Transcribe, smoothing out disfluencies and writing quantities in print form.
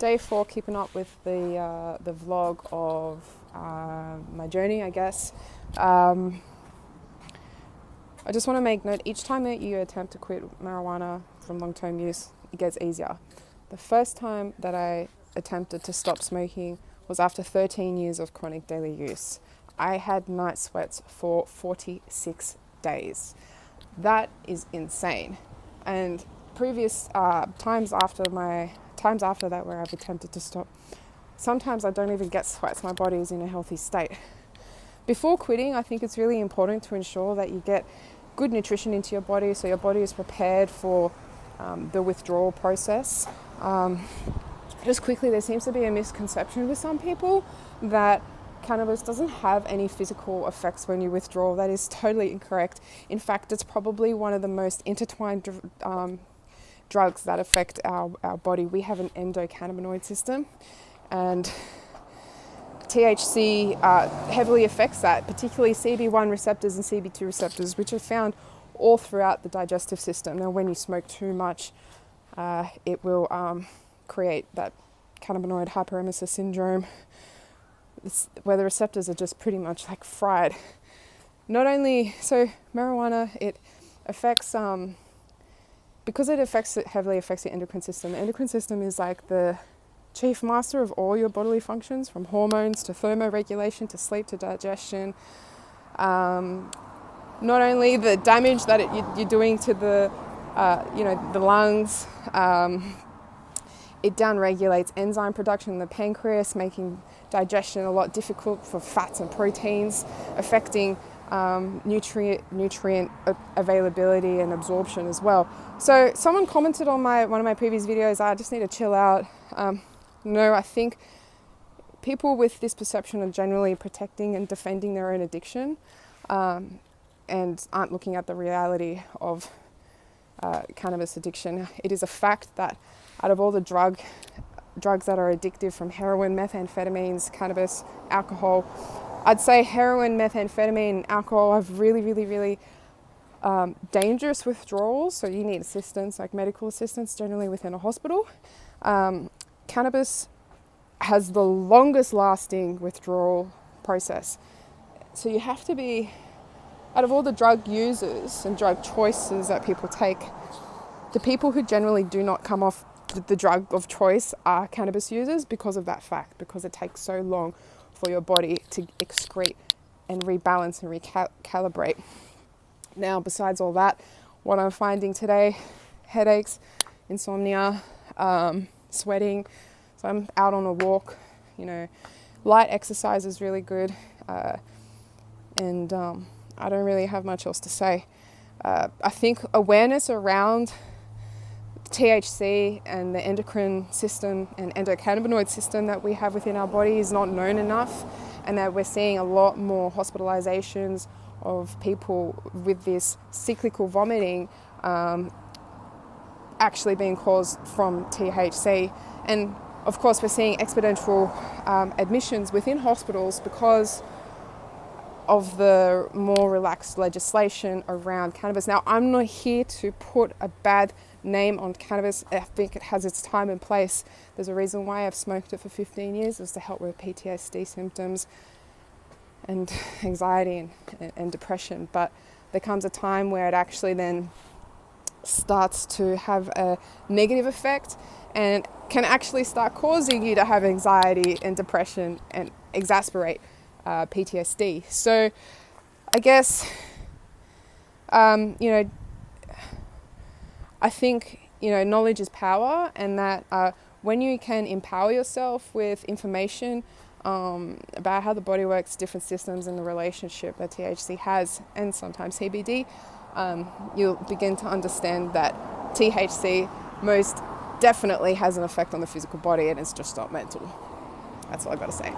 day 4, keeping up with the vlog of my journey, I guess. I just want to make note, each time that you attempt to quit marijuana from long-term use, it gets easier. The first time that I attempted to stop smoking was after 13 years of chronic daily use. I had night sweats for 46 days. That is insane. And previous times after that where I've attempted to stop, sometimes I don't even get sweats. My body is in a healthy state. Before quitting, I think it's really important to ensure that you get good nutrition into your body so your body is prepared for the withdrawal process. Just quickly, there seems to be a misconception with some people that cannabis doesn't have any physical effects when you withdraw. That is totally incorrect. In fact, it's probably one of the most intertwined drugs that affect our body. We have an endocannabinoid system, and THC heavily affects that, particularly CB1 receptors and CB2 receptors, which are found all throughout the digestive system. Now, when you smoke too much, it will create that cannabinoid hyperemesis syndrome, where the receptors are just pretty much like fried. Not only so, marijuana, it affects because it heavily affects the endocrine system. The endocrine system is like the chief master of all your bodily functions, from hormones to thermoregulation to sleep to digestion. Not only the damage that you're doing to the lungs, it downregulates enzyme production in the pancreas, making digestion a lot difficult for fats and proteins, affecting nutrient availability and absorption as well. So someone commented on one of my previous videos, I just need to chill out. No, I think people with this perception are generally protecting and defending their own addiction, and aren't looking at the reality of cannabis addiction. It is a fact that out of all the drugs that are addictive, from heroin, methamphetamines, cannabis, alcohol, I'd say heroin, methamphetamine, and alcohol have really dangerous withdrawals. So you need assistance, like medical assistance, generally within a hospital. Cannabis has the longest lasting withdrawal process. So you have to be, out of all the drug users and drug choices that people take, the people who generally do not come off the drug of choice are cannabis users, because of that fact, because it takes so long for your body to excrete and rebalance and recalibrate. Now, besides all that, what I'm finding today, headaches, insomnia, sweating. So I'm out on a walk, light exercise is really good. And I don't really have much else to say. I think awareness around THC and the endocrine system and endocannabinoid system that we have within our body is not known enough, and that we're seeing a lot more hospitalizations of people with this cyclical vomiting actually being caused from THC. And of course, we're seeing exponential admissions within hospitals because of the more relaxed legislation around cannabis. Now, I'm not here to put a bad name on cannabis. I think it has its time and place. There's a reason why I've smoked it for 15 years, is to help with PTSD symptoms and anxiety and depression. But there comes a time where it actually then starts to have a negative effect and can actually start causing you to have anxiety and depression and exacerbate PTSD. So I guess, I think, knowledge is power, and that when you can empower yourself with information about how the body works, different systems, and the relationship that THC has, and sometimes CBD, you'll begin to understand that THC most definitely has an effect on the physical body, and it's just not mental. That's all I've got to say.